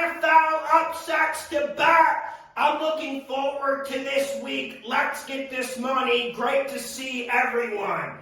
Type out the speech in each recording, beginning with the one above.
NFL upsets to bet. I'm looking forward to this week. Let's get this money. Great to see everyone.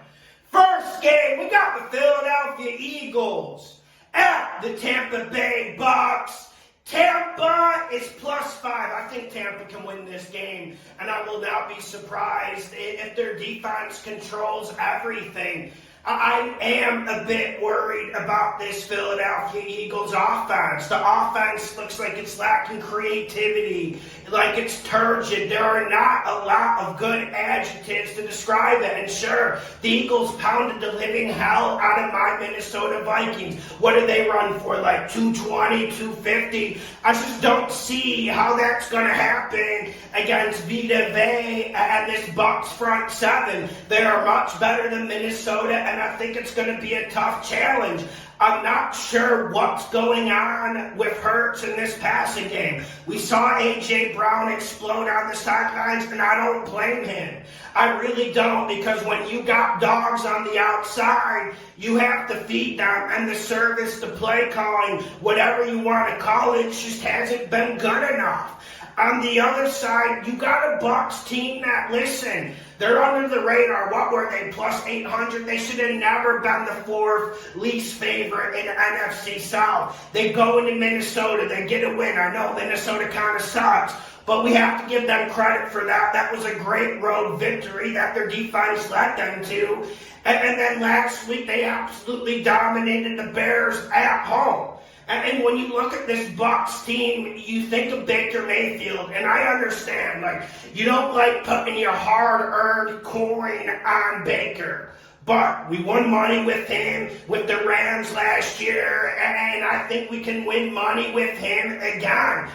First game, we got the Philadelphia Eagles at the Tampa Bay BUCS. Tampa is +5. I think Tampa can win this game, and I will not be surprised if their defense controls everything. I am a bit worried about this Philadelphia Eagles offense. The offense looks like it's lacking creativity, like it's turgid. There are not a lot of good adjectives to describe it. And sure, the Eagles pounded the living hell out of my Minnesota Vikings. What do they run for, like 220, 250? I just don't see how that's going to happen against Vita Vea and this BUCS front seven. They are much better than Minnesota, and I think it's going to be a tough challenge. I'm not sure what's going on with Hurts in this passing game. We saw A.J. Brown explode on the sidelines, and I don't blame him. I really don't, because when you got dogs on the outside, you have to feed them, and the service, the play calling, whatever you want to call it, just hasn't been good enough. On the other side, you got a BUCS team that, listen, they're under the radar. What were they, +800? They should have never been the fourth least favorite in the NFC South. They go into Minnesota. They get a win. I know Minnesota kind of sucks, but we have to give them credit for that. That was a great road victory that their defense led them to. And then last week, they absolutely dominated the Bears at home. And when you look at this BUCS team, you think of Baker Mayfield, and I understand, like, you don't like putting your hard-earned coin on Baker. But we won money with him, with the Rams last year, and I think we can win money with him again.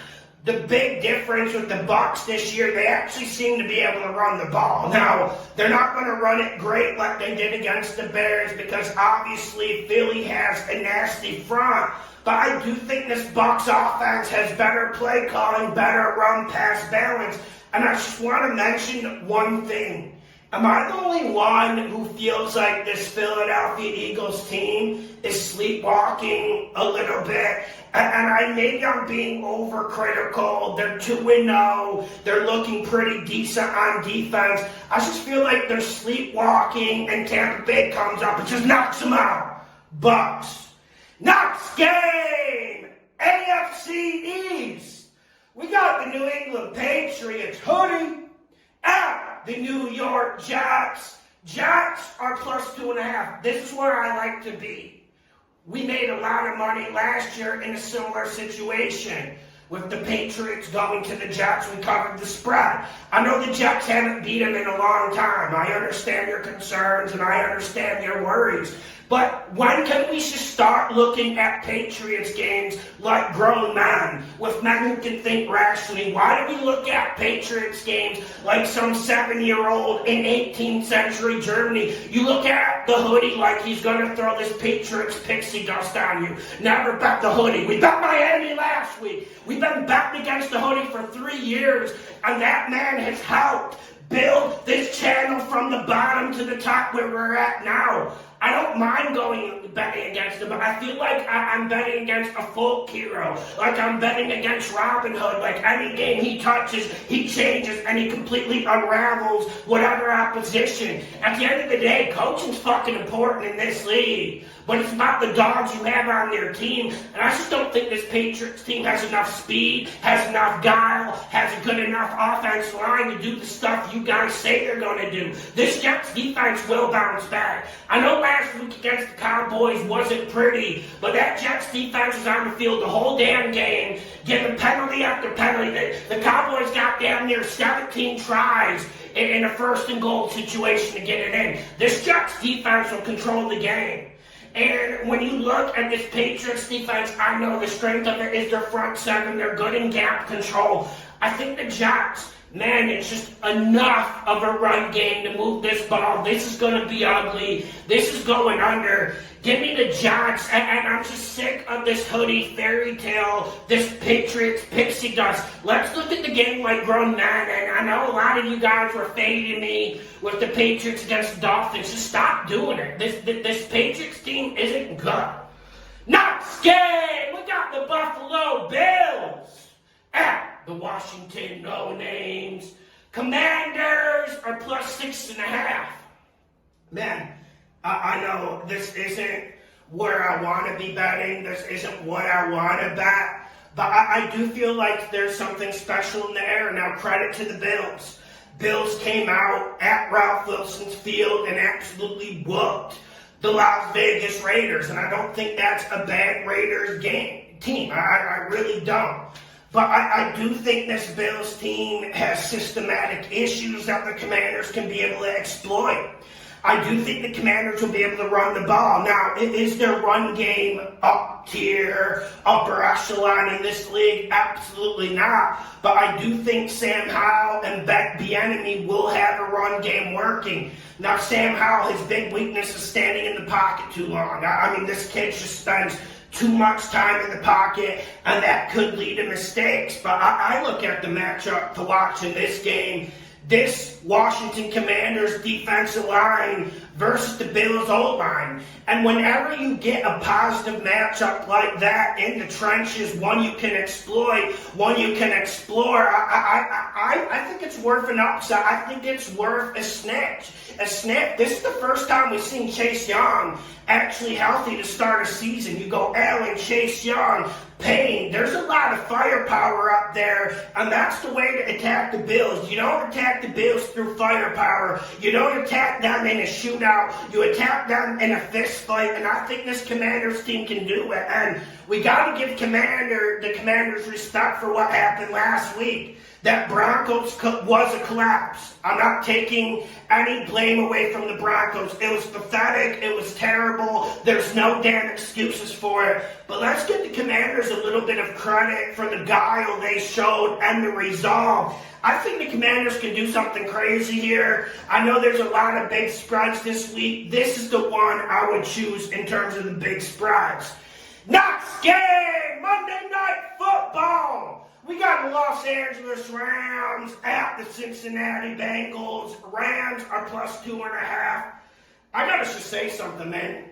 The big difference with the BUCS this year, they actually seem to be able to run the ball. Now, they're not going to run it great like they did against the Bears, because obviously Philly has a nasty front. But I do think this BUCS offense has better play calling, better run-pass balance. And I just want to mention one thing. Am I the only one who feels like this Philadelphia Eagles team is sleepwalking a little bit? And maybe I'm being overcritical. They're 2-0. They're looking pretty decent on defense. I just feel like they're sleepwalking, and Tampa Bay comes up and just knocks them out. BUCS. Next game, AFC East. We got the New England Patriots hoodie at the New York Jets. Jets are +2.5. This is where I like to be. We made a lot of money last year in a similar situation. With the Patriots going to the Jets, we covered the spread. I know the Jets haven't beat them in a long time. I understand your concerns and I understand your worries. But when can we just start looking at Patriots games like grown men, with men who can think rationally? Why do we look at Patriots games like some 7-year-old in 18th century Germany? You look at the hoodie like he's going to throw this Patriots pixie dust on you. Never bet the hoodie. We bet Miami last week. We've been betting against the hoodie for 3 years, and that man has helped build this channel from the bottom to the top where we're at now. I don't mind betting against him, but I feel like I'm betting against a folk hero. Like I'm betting against Robin Hood. Like any game he touches, he changes, and he completely unravels whatever opposition. At the end of the day, coaching's fucking important in this league. But it's about the dogs you have on their team. And I just don't think this Patriots team has enough speed, has enough guile, has a good enough offensive line to do the stuff you guys say they're going to do. This Jets defense will bounce back. I know last week against the Cowboys wasn't pretty, but that Jets defense was on the field the whole damn game, giving penalty after penalty. The Cowboys got damn near 17 tries in a first and goal situation to get it in. This Jets defense will control the game. And when you look at this Patriots defense, I know the strength of it is their front seven. They're good in gap control. I think the Jets, man, it's just enough of a run game to move this ball. This is going to be ugly. This is going under. Give me the Jets, and I'm just sick of this hoodie fairy tale, this Patriots pixie dust. Let's look at the game like grown men, and I know a lot of you guys were fading me with the Patriots against the Dolphins. Just stop doing it. This Patriots team isn't good. Next game, we got the Buffalo Bills the Washington no-names. Commanders are plus 6.5. Man, I know this isn't where I want to be betting. This isn't what I want to bet. But I do feel like there's something special in the air. Now, credit to the Bills. Bills came out at Ralph Wilson's field and absolutely whooped the Las Vegas Raiders. And I don't think that's a bad Raiders team. I really don't. But I do think this Bills team has systematic issues that the Commanders can be able to exploit. I do think the Commanders will be able to run the ball. Now, is their run game up tier, upper echelon in this league? Absolutely not. But I do think Sam Howell and Bieniemy will have a run game working. Now, Sam Howell, his big weakness is standing in the pocket too long. I mean, this kid just spends too much time in the pocket, and that could lead to mistakes. But I look at the matchup to watch in this game. This Washington Commanders defensive line versus the Bills O-line. And whenever you get a positive matchup like that in the trenches, one you can exploit, one you can explore, I think it's worth an upside. I think it's worth a snitch. This is the first time we've seen Chase Young actually healthy to start a season. You go Allen, Chase Young, Payne. There's a lot of firepower up there, and that's the way to attack the Bills. You don't attack the Bills through firepower. You don't attack them in a shootout. You attack them in a fist fight, and I think this Commanders team can do it. And we got to give the Commanders respect for what happened last week. That Broncos was a collapse. I'm not taking any blame away from the Broncos. It was pathetic. It was terrible. There's no damn excuses for it. But let's give the Commanders a little bit of credit for the guile they showed and the resolve. I think the Commanders can do something crazy here. I know there's a lot of big spreads this week. This is the one I would choose in terms of the big spreads. Next game, Monday Night Football. We got the Los Angeles Rams at the Cincinnati Bengals. Rams are plus 2.5. I gotta just say something, man.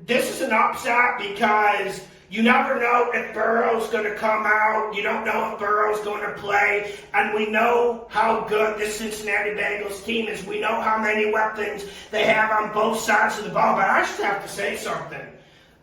This is an upset because you never know if Burrow's going to come out. You don't know if Burrow's going to play. And we know how good this Cincinnati Bengals team is. We know how many weapons they have on both sides of the ball. But I just have to say something.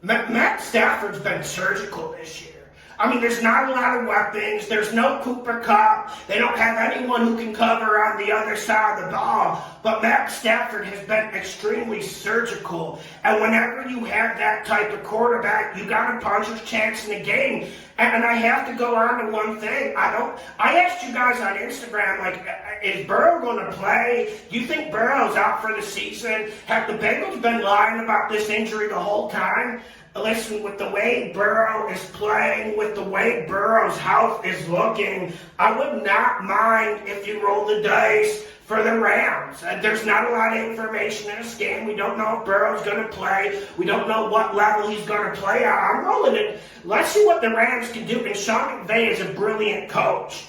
Matt Stafford's been surgical this year. I mean, there's not a lot of weapons. There's no Cooper Kupp. They don't have anyone who can cover on the other side of the ball. But Matt Stafford has been extremely surgical. And whenever you have that type of quarterback, you got a puncher's chance in the game. And I have to go on to one thing. I asked you guys on Instagram, like, is Burrow going to play? Do you think Burrow's out for the season? Have the Bengals been lying about this injury the whole time? Listen, with the way Burrow is playing, with the way Burrow's health is looking, I would not mind if you roll the dice for the Rams. There's not a lot of information in this game. We don't know if Burrow's going to play. We don't know what level he's going to play at. I'm rolling it. Let's see what the Rams can do. And Sean McVay is a brilliant coach.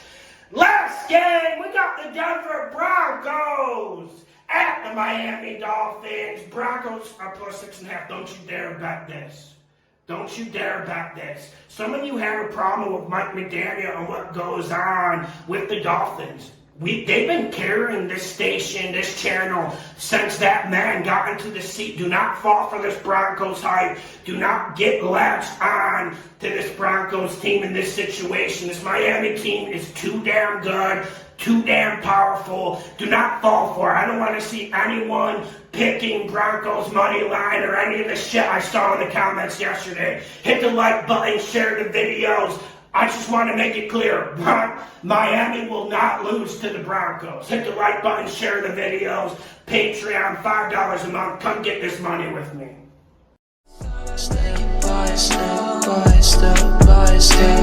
Last game, we got the Denver Broncos at the Miami Dolphins. Broncos are plus 6.5. Don't you dare bet this. Don't you dare bet this. Some of you have a problem with Mike McDaniel and what goes on with the Dolphins. They've been carrying this station, this channel, since that man got into the seat. Do not fall for this Broncos hype. Do not get latched on to this Broncos team in this situation. This Miami team is too damn good, too damn powerful. Do not fall for it. I don't want to see anyone picking Broncos money line or any of the shit I saw in the comments yesterday. Hit the like button, share the videos. I just want to make it clear, Miami will not lose to the Broncos. Hit the like button, share the videos. Patreon, $5 a month. Come get this money with me. Step by step by step by step.